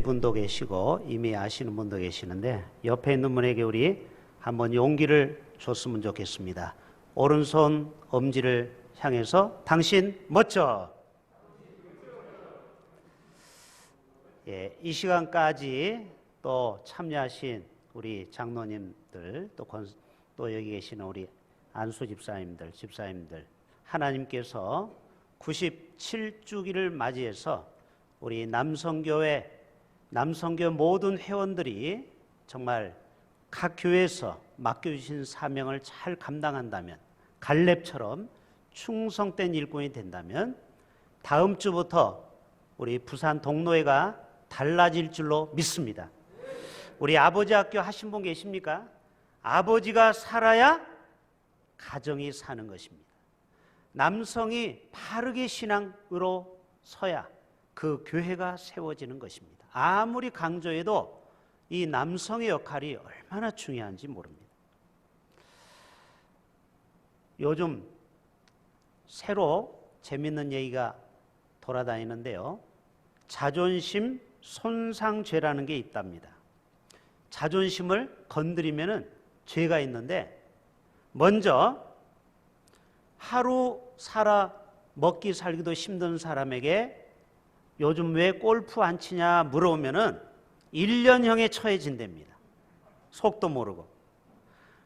분도 계시고 이미 아시는 분도 계시는데 옆에 있는 분에게 우리 한번 용기를 줬으면 좋겠습니다. 오른손 엄지를 향해서 당신 멋져. 예, 이 시간까지 또 참여하신 우리 장로님들 또 여기 계시는 우리 안수 집사님들 하나님께서 97주기를 맞이해서 우리 남성교회 모든 회원들이 정말 각 교회에서 맡겨주신 사명을 잘 감당한다면, 갈렙처럼 충성된 일꾼이 된다면 다음 주부터 우리 부산 동로회가 달라질 줄로 믿습니다. 우리 아버지 학교 하신 분 계십니까? 아버지가 살아야 가정이 사는 것입니다. 남성이 바르게 신앙으로 서야 그 교회가 세워지는 것입니다. 아무리 강조해도 이 남성의 역할이 얼마나 중요한지 모릅니다. 요즘 새로 재밌는 얘기가 돌아다니는데요. 자존심 손상죄라는 게 있답니다. 자존심을 건드리면은 죄가 있는데, 먼저 하루 살아 먹기 살기도 힘든 사람에게 요즘 왜 골프 안 치냐 물어보면은 1년형에 처해진답니다. 속도 모르고.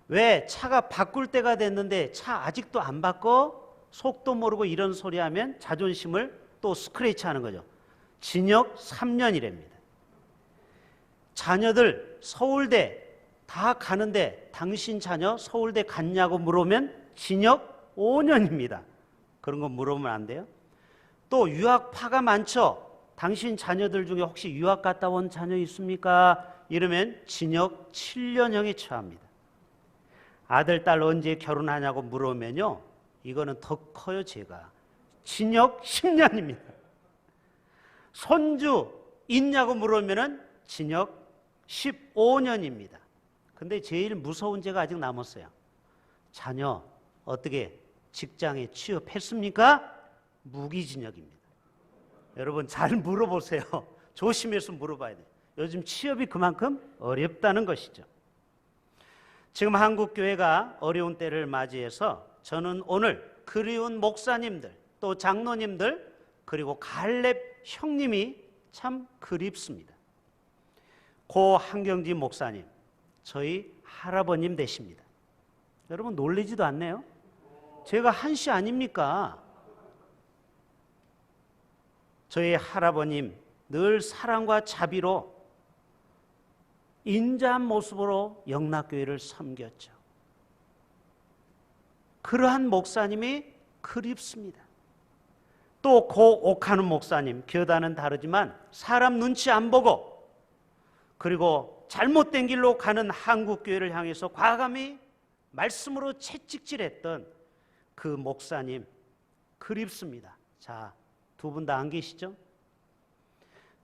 왜 차가 바꿀 때가 됐는데 차 아직도 안 바꿔? 속도 모르고 이런 소리 하면 자존심을 또 스크래치 하는 거죠. 징역 3년이랍니다. 자녀들 서울대 다 가는데 당신 자녀 서울대 갔냐고 물으면 징역 5년입니다. 그런 거 물어보면 안 돼요. 또 유학파가 많죠. 당신 자녀들 중에 혹시 유학 갔다 온 자녀 있습니까? 이러면 징역 7년형에 처합니다. 아들, 딸 언제 결혼하냐고 물어보면요, 이거는 더 커요. 죄가 징역 10년입니다. 손주 있냐고 물으면은 징역 15년입니다. 근데 제일 무서운 죄가 아직 남았어요. 자녀 어떻게 직장에 취업했습니까? 무기징역입니다. 여러분 잘 물어보세요. 조심해서 물어봐야 돼요. 요즘 취업이 그만큼 어렵다는 것이죠. 지금 한국교회가 어려운 때를 맞이해서 저는 오늘 그리운 목사님들, 또 장로님들, 그리고 갈렙 형님이 참 그립습니다. 고 한경진 목사님, 저희 할아버님 되십니다. 여러분 놀리지도 않네요. 제가 한씨 아닙니까? 저희 할아버님 늘 사랑과 자비로 인자한 모습으로 영락교회를 섬겼죠. 그러한 목사님이 그립습니다. 또 고 옥하는 목사님, 교단은 다르지만 사람 눈치 안 보고, 그리고 잘못된 길로 가는 한국교회를 향해서 과감히 말씀으로 채찍질했던 그 목사님 그립습니다. 자, 두 분 다 안 계시죠?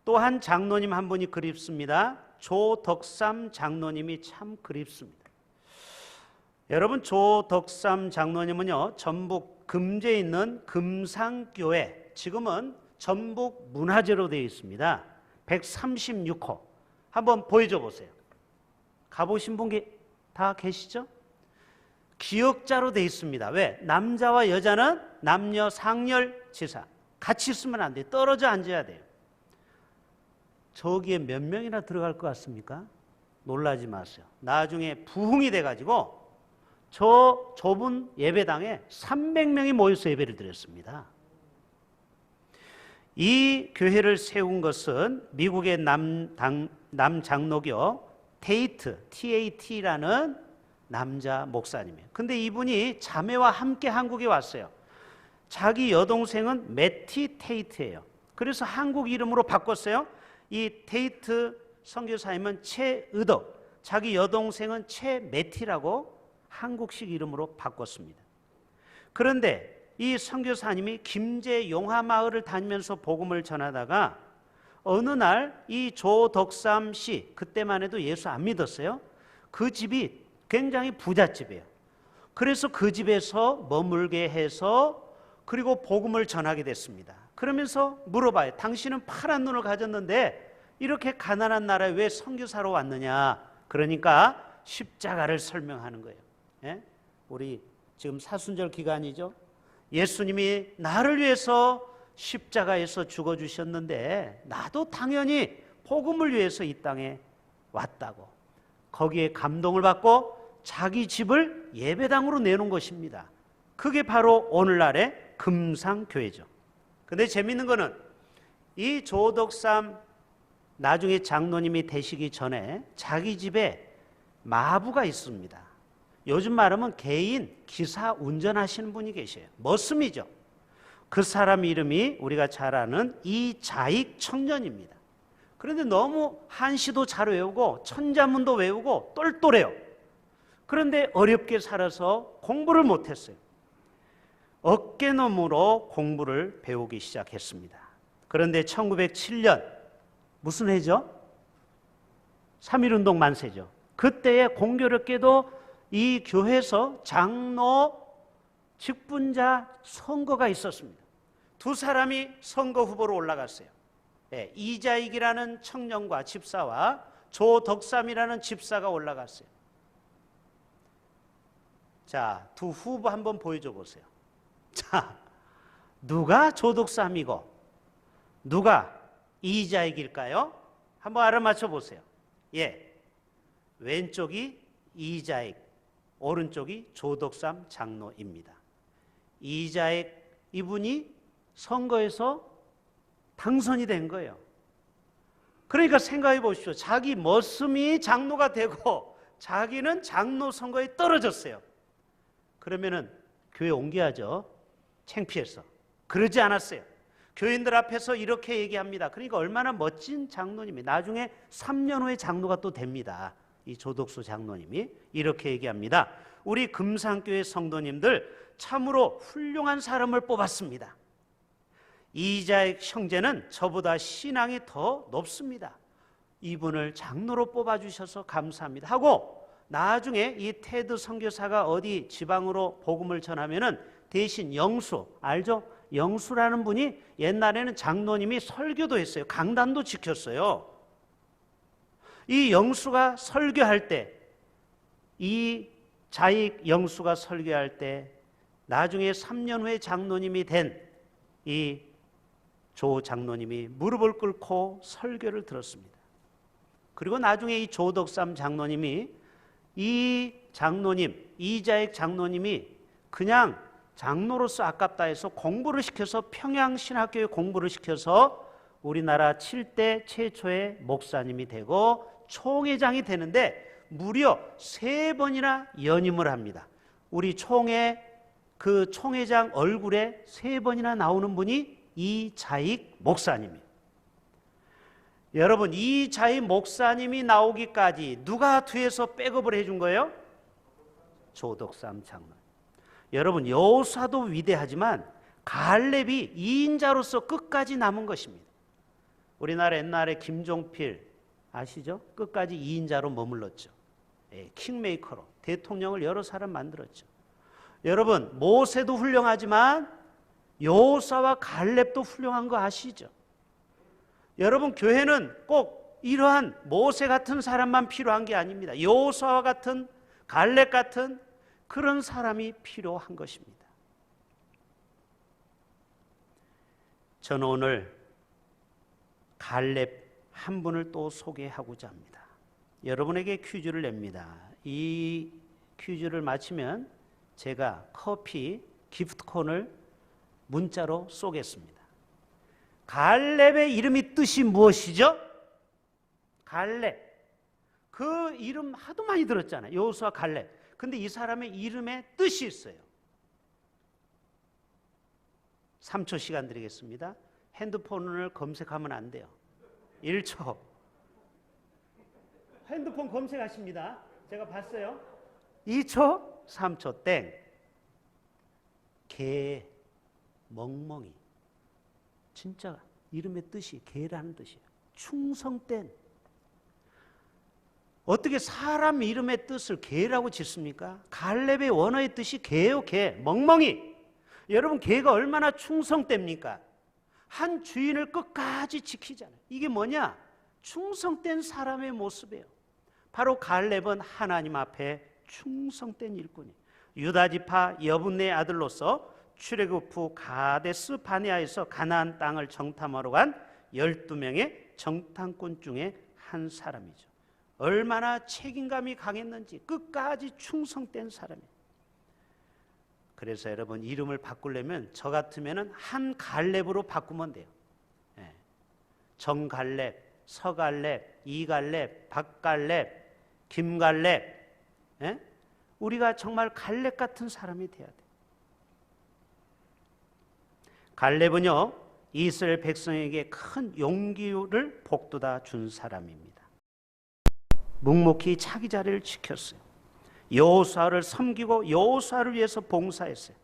또한 장로님 한 분이 그립습니다. 조덕삼 장로님이 참 그립습니다. 여러분, 조덕삼 장로님은요, 전북 금제에 있는 금상교회, 지금은 전북 문화재로 되어 있습니다. 136호 한번 보여줘 보세요. 가보신 분 다 계시죠? 기역자로 되어 있습니다. 왜? 남자와 여자는 남녀 상렬지사 같이 있으면 안 돼요. 떨어져 앉아야 돼요. 저기에 몇 명이나 들어갈 것 같습니까? 놀라지 마세요. 나중에 부흥이 돼가지고 저 좁은 예배당에 300명이 모여서 예배를 드렸습니다. 이 교회를 세운 것은 미국의 남장로교 TAT라는 남자 목사님이에요. 근데 이분이 자매와 함께 한국에 왔어요. 자기 여동생은 매티 테이트예요. 그래서 한국 이름으로 바꿨어요. 이 테이트 선교사님은 최의덕, 자기 여동생은 최매티라고 한국식 이름으로 바꿨습니다. 그런데 이 선교사님이 김제 용화마을을 다니면서 복음을 전하다가 어느 날 이 조덕삼 씨, 그때만 해도 예수 안 믿었어요. 그 집이 굉장히 부잣집이에요. 그래서 그 집에서 머물게 해서 그리고 복음을 전하게 됐습니다. 그러면서 물어봐요. 당신은 파란 눈을 가졌는데 이렇게 가난한 나라에 왜 선교사로 왔느냐? 그러니까 십자가를 설명하는 거예요. 예? 우리 지금 사순절 기간이죠. 예수님이 나를 위해서 십자가에서 죽어주셨는데 나도 당연히 복음을 위해서 이 땅에 왔다고. 거기에 감동을 받고 자기 집을 예배당으로 내놓은 것입니다. 그게 바로 오늘날의 금상교회죠. 근데 재밌는 거는 이 조덕삼 나중에 장로님이 되시기 전에 자기 집에 마부가 있습니다. 요즘 말하면 개인 기사 운전하시는 분이 계셔요. 머슴이죠. 그 사람 이름이 우리가 잘 아는 이자익 청년입니다. 그런데 너무 한시도 잘 외우고 천자문도 외우고 똘똘해요. 그런데 어렵게 살아서 공부를 못했어요. 어깨너머로 공부를 배우기 시작했습니다. 그런데 1907년 무슨 해죠? 3.1운동 만세죠. 그때에 공교롭게도 이 교회에서 장로 직분자 선거가 있었습니다. 두 사람이 선거 후보로 올라갔어요. 네, 이자익이라는 청년과 집사와 조덕삼이라는 집사가 올라갔어요. 자, 두 후보 한번 보여줘 보세요. 자, 누가 조덕삼이고 누가 이자익일까요? 한번 알아맞혀 보세요. 예, 왼쪽이 이자익, 오른쪽이 조덕삼 장로입니다. 이자익 이분이 선거에서 당선이 된 거예요. 그러니까 생각해 보십시오. 자기 머슴이 장로가 되고 자기는 장로 선거에 떨어졌어요. 그러면은 교회 옮겨야죠. 창피해서. 그러지 않았어요. 교인들 앞에서 이렇게 얘기합니다. 그러니까 얼마나 멋진 장로님이 나중에 3년 후에 장로가 또 됩니다. 이 조덕수 장로님이 이렇게 얘기합니다. 우리 금상교회 성도님들 참으로 훌륭한 사람을 뽑았습니다. 이자익 형제는 저보다 신앙이 더 높습니다. 이분을 장로로 뽑아주셔서 감사합니다 하고 나중에 이 테드 선교사가 어디 지방으로 복음을 전하면은 대신 영수, 알죠? 영수라는 분이 옛날에는 장로님이 설교도 했어요. 강단도 지켰어요. 이 영수가 설교할 때, 이 자익 영수가 설교할 때 나중에 3년 후에 장로님이 된 이 조 장로님이 무릎을 꿇고 설교를 들었습니다. 그리고 나중에 이 조덕삼 장로님이 이 장로님, 이자익 장로님이 그냥 장로로서 아깝다 해서 공부를 시켜서 평양신학교에 공부를 시켜서 우리나라 7대 최초의 목사님이 되고 총회장이 되는데 무려 3번이나 연임을 합니다. 우리 그 총회장 얼굴에 3번이나 나오는 분이 이자익 목사님이에요. 여러분, 이자익 목사님이 나오기까지 누가 뒤에서 백업을 해준 거예요? 조덕삼 장로. 여러분, 여호수아도 위대하지만 갈렙이 2인자로서 끝까지 남은 것입니다. 우리나라 옛날에 김종필 아시죠? 끝까지 2인자로 머물렀죠. 예, 킹메이커로 대통령을 여러 사람 만들었죠. 여러분, 모세도 훌륭하지만 여호수아와 갈렙도 훌륭한 거 아시죠? 여러분, 교회는 꼭 이러한 모세 같은 사람만 필요한 게 아닙니다. 여호수아와 같은, 갈렙 같은 그런 사람이 필요한 것입니다. 저는 오늘 갈렙 한 분을 또 소개하고자 합니다. 여러분에게 퀴즈를 냅니다. 이 퀴즈를 마치면 제가 커피 기프트콘을 문자로 쏘겠습니다. 갈렙의 이름이 뜻이 무엇이죠? 갈렙. 그 이름 하도 많이 들었잖아요. 여호수아 갈렙. 근데 이 사람의 이름에 뜻이 있어요. 3초 시간 드리겠습니다. 핸드폰을 검색하면 안 돼요. 1초. 핸드폰 검색하십니다. 제가 봤어요. 2초, 3초, 땡. 개, 멍멍이. 진짜 이름의 뜻이 개라는 뜻이에요. 충성된. 어떻게 사람 이름의 뜻을 개라고 짓습니까? 갈렙의 원어의 뜻이 개요, 개. 멍멍이. 여러분, 개가 얼마나 충성됩니까? 한 주인을 끝까지 지키잖아요. 이게 뭐냐? 충성된 사람의 모습이에요. 바로 갈렙은 하나님 앞에 충성된 일꾼이에요. 유다 지파 여분네 아들로서 출애굽 후 가데스 바네아에서 가나안 땅을 정탐하러 간 12명의 정탐꾼 중에 한 사람이죠. 얼마나 책임감이 강했는지 끝까지 충성된 사람이에요. 그래서 여러분, 이름을 바꾸려면 저 같으면 한 갈렙으로 바꾸면 돼요. 정갈렙, 서갈렙, 이갈렙, 박갈렙, 김갈렙. 우리가 정말 갈렙 같은 사람이 돼야 돼. 갈렙은요, 이스라엘 백성에게 큰 용기를 북돋아 준 사람입니다. 묵묵히 자기 자리를 지켰어요. 여호수아를 섬기고 여호수아를 위해서 봉사했어요.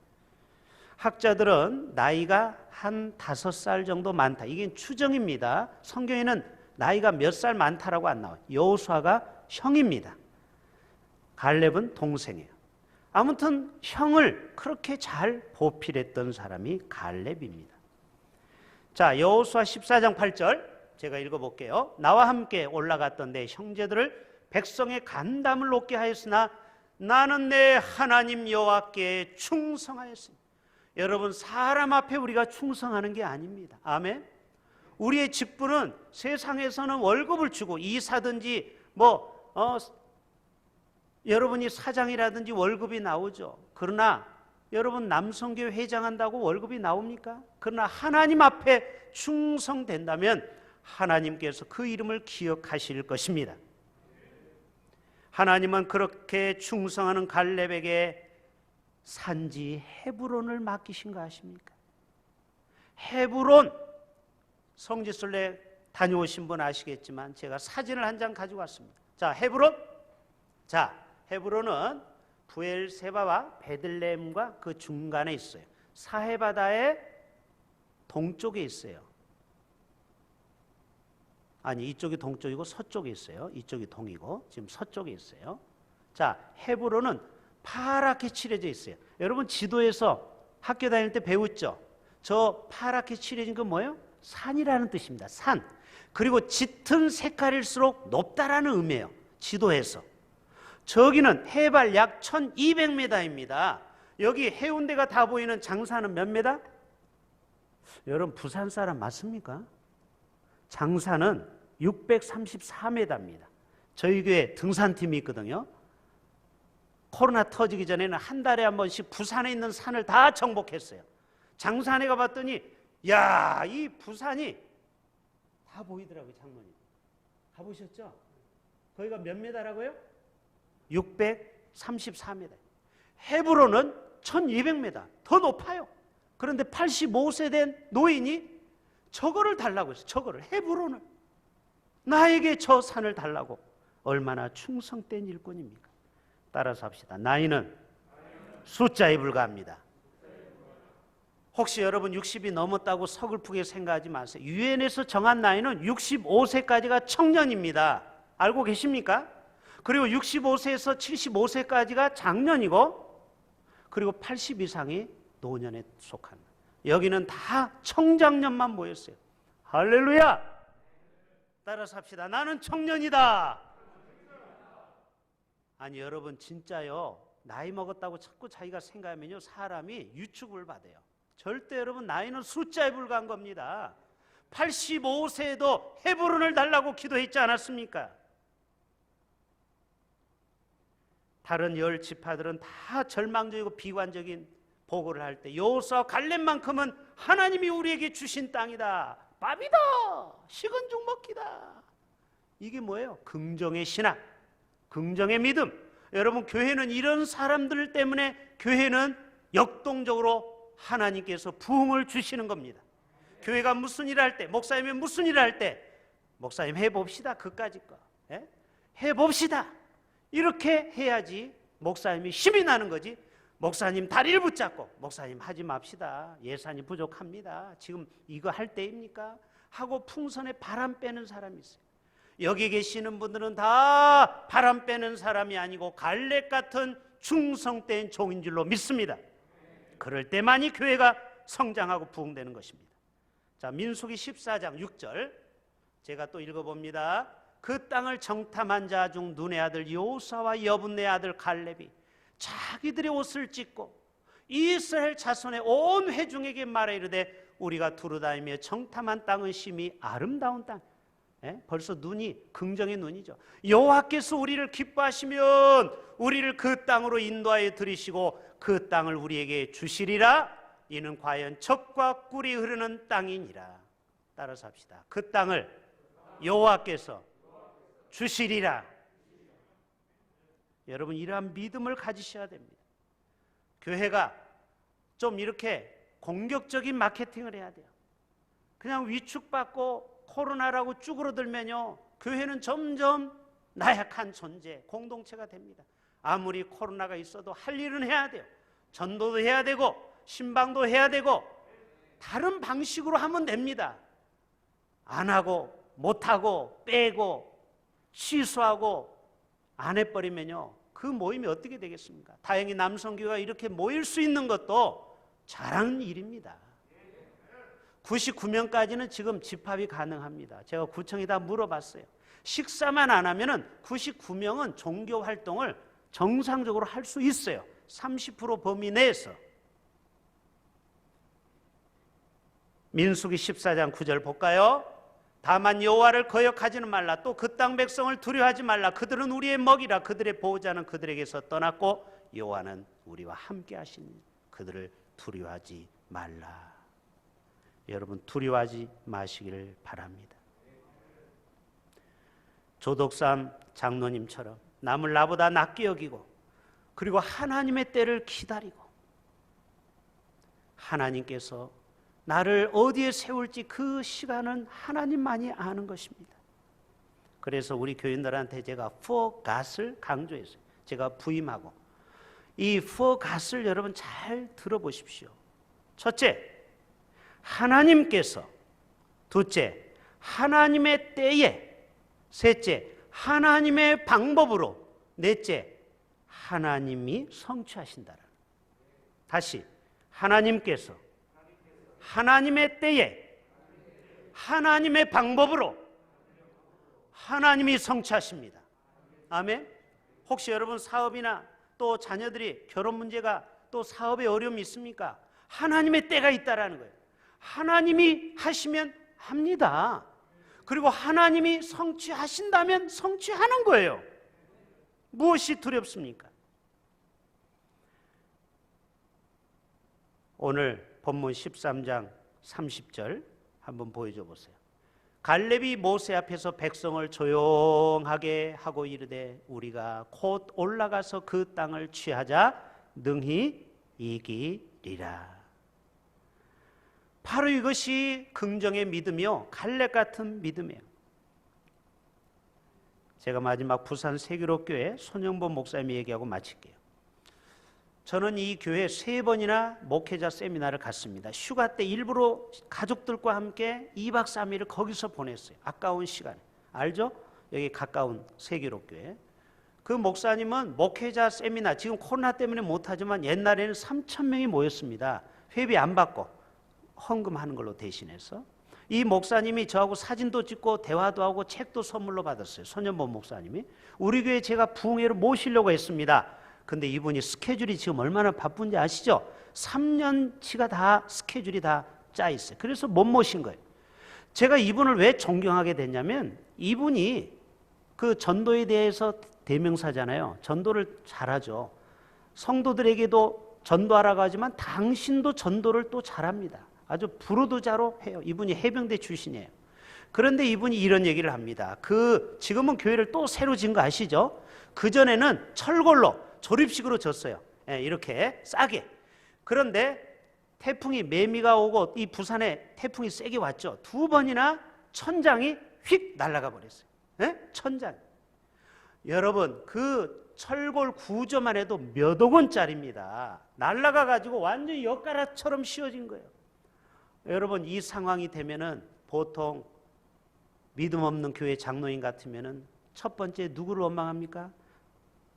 학자들은 나이가 한 5살 정도 많다, 이게 추정입니다. 성경에는 나이가 몇 살 많다라고 안 나와요. 여호수아가 형입니다. 갈렙은 동생이에요. 아무튼 형을 그렇게 잘 보필했던 사람이 갈렙입니다. 자, 여호수아 14장 8절 제가 읽어볼게요. 나와 함께 올라갔던 내 형제들을 백성의 간담을 높게 하였으나 나는 내 하나님 여호와께 충성하였으니. 여러분, 사람 앞에 우리가 충성하는 게 아닙니다. 아멘. 우리의 직분은 세상에서는 월급을 주고 이사든지 여러분이 사장이라든지 월급이 나오죠. 그러나 여러분, 남성교회 회장한다고 월급이 나옵니까? 그러나 하나님 앞에 충성된다면 하나님께서 그 이름을 기억하실 것입니다. 하나님은 그렇게 충성하는 갈렙에게 산지 헤브론을 맡기신 거 아십니까? 헤브론, 성지순례 다녀오신 분 아시겠지만 제가 사진을 한 장 가지고 왔습니다. 자, 헤브론. 자, 헤브론은 부엘세바와 베들레헴과 그 중간에 있어요. 사해바다의 동쪽에 있어요. 아니, 이쪽이 동쪽이고 서쪽에 있어요. 이쪽이 동이고 지금 서쪽에 있어요. 자, 헤브론은 파랗게 칠해져 있어요. 여러분, 지도에서 학교 다닐 때 배웠죠? 저 파랗게 칠해진 건 뭐예요? 산이라는 뜻입니다. 산. 그리고 짙은 색깔일수록 높다라는 의미예요. 지도에서. 저기는 해발 약 1200m입니다. 여기 해운대가 다 보이는 장사는 몇 메다? 여러분, 부산 사람 맞습니까? 장사는 634m입니다. 저희 교회 등산팀이 있거든요. 코로나 터지기 전에는 한 달에 한 번씩 부산에 있는 산을 다 정복했어요. 장산에 가봤더니 야, 이 부산이 다 보이더라고요. 장모님 가보셨죠? 거기가 몇 메다라고요? 634m. 헤브론은 1200m 더 높아요. 그런데 85세 된 노인이 저거를 달라고 했어요. 저거를, 헤브론을. 나에게 저 산을 달라고. 얼마나 충성된 일꾼입니까? 따라서 합시다. 나이는 숫자에 불과합니다. 혹시 여러분 60이 넘었다고 서글프게 생각하지 마세요. 유엔에서 정한 나이는 65세까지가 청년입니다. 알고 계십니까? 그리고 65세에서 75세까지가 장년이고, 그리고 80 이상이 노년에 속합니다. 여기는 다 청장년만 모였어요. 할렐루야! 따라서 합시다. 나는 청년이다. 아니, 여러분, 진짜요, 나이 먹었다고 자꾸 자기가 생각하면요, 사람이 유축을 받아요. 절대 여러분, 나이는 숫자에 불과한 겁니다. 85세에도 헤브론을 달라고 기도했지 않았습니까? 다른 10지파들은 다 절망적이고 비관적인 보고를 할 때 여호수아 갈렙만큼은 하나님이 우리에게 주신 땅이다, 밥이다, 식은 죽 먹기다. 이게 뭐예요? 긍정의 신앙, 긍정의 믿음. 여러분, 교회는 이런 사람들 때문에 교회는 역동적으로 하나님께서 부흥을 주시는 겁니다. 교회가 무슨 일을 할 때, 목사님이 무슨 일을 할 때, 목사님 해봅시다, 그까짓 거 해봅시다, 이렇게 해야지 목사님이 힘이 나는 거지. 목사님 다리를 붙잡고 목사님 하지 맙시다, 예산이 부족합니다, 지금 이거 할 때입니까? 하고 풍선에 바람 빼는 사람이 있어요. 여기 계시는 분들은 다 바람 빼는 사람이 아니고 갈렙 같은 충성된 종인 줄로 믿습니다. 그럴 때만이 교회가 성장하고 부흥되는 것입니다. 자, 민수기 14장 6절 제가 또 읽어봅니다. 그 땅을 정탐한 자 중 눈의 아들 여호수아와 여분네 아들 갈렙이 자기들의 옷을 찢고 이스라엘 자손의 온 회중에게 말해 이르되 우리가 두루다니며 정탐한 땅은 심히 아름다운 땅. 벌써 눈이 긍정의 눈이죠. 여호와께서 우리를 기뻐하시면 우리를 그 땅으로 인도하여 들이시고 그 땅을 우리에게 주시리라. 이는 과연 젖과 꿀이 흐르는 땅이니라. 따라서 합시다. 그 땅을 여호와께서 주시리라. 여러분, 이러한 믿음을 가지셔야 됩니다. 교회가 좀 이렇게 공격적인 마케팅을 해야 돼요. 그냥 위축받고 코로나라고 쭈그러들면요, 교회는 점점 나약한 존재, 공동체가 됩니다. 아무리 코로나가 있어도 할 일은 해야 돼요. 전도도 해야 되고 신방도 해야 되고 다른 방식으로 하면 됩니다. 안 하고 못하고 빼고 취소하고 안 해버리면요, 그 모임이 어떻게 되겠습니까? 다행히 남성교회가 이렇게 모일 수 있는 것도 잘하는 일입니다. 99명까지는 지금 집합이 가능합니다. 제가 구청에 다 물어봤어요. 식사만 안 하면은 99명은 종교 활동을 정상적으로 할 수 있어요. 30% 범위 내에서. 민수기 14장 9절 볼까요? 다만 여호와를 거역하지는 말라. 또 그 땅 백성을 두려워하지 말라. 그들은 우리의 먹이라. 그들의 보호자는 그들에게서 떠났고 여호와는 우리와 함께 하시니 그들을 두려워하지 말라. 여러분, 두려워하지 마시기를 바랍니다. 조덕삼 장로님처럼 남을 나보다 낫게 여기고 그리고 하나님의 때를 기다리고 하나님께서 나를 어디에 세울지 그 시간은 하나님만이 아는 것입니다. 그래서 우리 교인들한테 제가 for God을 강조했어요. 제가 부임하고 이 for God을 여러분 잘 들어보십시오. 첫째, 하나님께서. 둘째, 하나님의 때에. 셋째, 하나님의 방법으로. 넷째, 하나님이 성취하신다라는. 다시, 하나님께서 하나님의 때에 하나님의 방법으로 하나님이 성취하십니다. 아멘. 혹시 여러분 사업이나 또 자녀들이 결혼 문제가 또 사업에 어려움이 있습니까? 하나님의 때가 있다라는 거예요. 하나님이 하시면 합니다. 그리고 하나님이 성취하신다면 성취하는 거예요. 무엇이 두렵습니까? 오늘 본문 13장 30절 한번 보여줘 보세요. 갈렙이 모세 앞에서 백성을 조용하게 하고 이르되 우리가 곧 올라가서 그 땅을 취하자 능히 이기리라. 바로 이것이 긍정의 믿음이요, 갈렙 같은 믿음이에요. 제가 마지막 부산 세기록교회 손영범 목사님이 얘기하고 마칠게요. 저는 이 교회 3번이나 목회자 세미나를 갔습니다. 휴가 때 일부러 가족들과 함께 2박 3일을 거기서 보냈어요. 아까운 시간에. 알죠? 여기 가까운 세기록교회. 그 목사님은 목회자 세미나, 지금 코로나 때문에 못하지만 옛날에는 3,000명이 모였습니다. 회비 안 받고 헌금하는 걸로 대신해서. 이 목사님이 저하고 사진도 찍고 대화도 하고 책도 선물로 받았어요. 손현범 목사님이. 우리 교회 제가 부흥회를 모시려고 했습니다. 근데 이분이 스케줄이 지금 얼마나 바쁜지 아시죠? 3년치가 다 스케줄이 다 짜 있어요. 그래서 못 모신 거예요. 제가 이분을 왜 존경하게 됐냐면 이분이 그 전도에 대해서 대명사잖아요. 전도를 잘하죠. 성도들에게도 전도하라고 하지만 당신도 전도를 또 잘합니다. 아주 부르도자로 해요. 이분이 해병대 출신이에요. 그런데 이분이 이런 얘기를 합니다. 지금은 교회를 또 새로 지은 거 아시죠? 그전에는 철골로 조립식으로 졌어요. 이렇게 싸게. 그런데 태풍이, 매미가 오고 이 부산에 태풍이 세게 왔죠. 2번이나 천장이 휙 날아가 버렸어요. 천장. 여러분, 그 철골 구조만 해도 몇 억 원짜리입니다. 날아가 가지고 완전히 엿가락처럼 씌워진 거예요. 여러분, 이 상황이 되면은 보통 믿음 없는 교회 장로인 같으면은 첫 번째 누구를 원망합니까?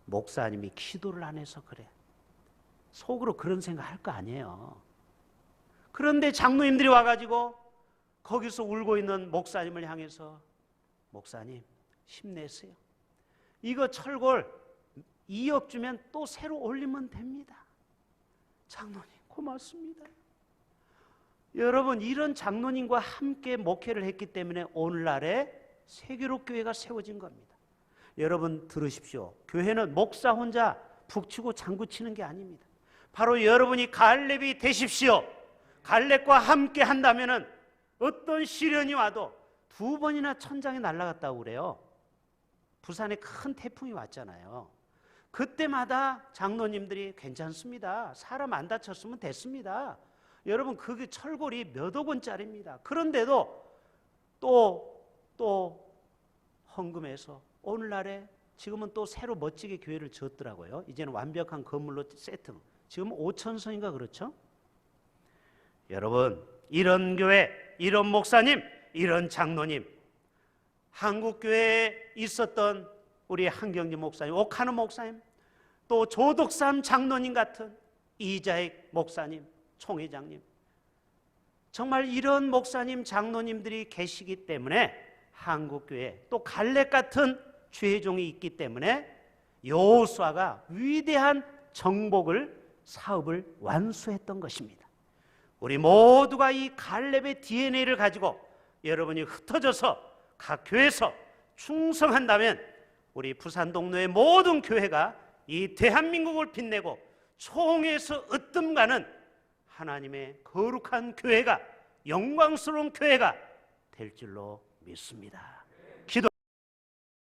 목사님이 기도를 안 해서 그래. 속으로 그런 생각 할 거 아니에요. 그런데 장로님들이 와가지고 거기서 울고 있는 목사님을 향해서 목사님 힘내세요. 이거 철골 2억 주면 또 새로 올리면 됩니다. 장로님 고맙습니다. 여러분, 이런 장로님과 함께 목회를 했기 때문에 오늘날의 세계로교회가 세워진 겁니다. 여러분 들으십시오. 교회는 목사 혼자 북치고 장구치는 게 아닙니다. 바로 여러분이 갈렙이 되십시오. 갈렙과 함께 한다면 어떤 시련이 와도 2번이나 천장에 날아갔다고 그래요. 부산에 큰 태풍이 왔잖아요. 그때마다 장로님들이 괜찮습니다. 사람 안 다쳤으면 됐습니다. 여러분, 그게 철골이 몇억 원짜리입니다. 그런데도 또 헌금해서 오늘날에 지금은 또 새로 멋지게 교회를 지었더라고요. 이제는 완벽한 건물로 세트. 지금 5,000성인가 그렇죠? 여러분, 이런 교회, 이런 목사님, 이런 장로님, 한국교회에 있었던 우리 한경진 목사님, 옥하는 목사님, 또 조덕삼 장로님 같은 이자익 목사님, 총회장님, 정말 이런 목사님, 장로님들이 계시기 때문에 한국교회, 또 갈렙 같은 주회종이 있기 때문에 여호수아가 위대한 정복을, 사업을 완수했던 것입니다. 우리 모두가 이 갈렙의 DNA를 가지고 여러분이 흩어져서 각 교회에서 충성한다면 우리 부산 동로의 모든 교회가 이 대한민국을 빛내고 총에서 으뜸가는 하나님의 거룩한 교회가, 영광스러운 교회가 될 줄로 믿습니다.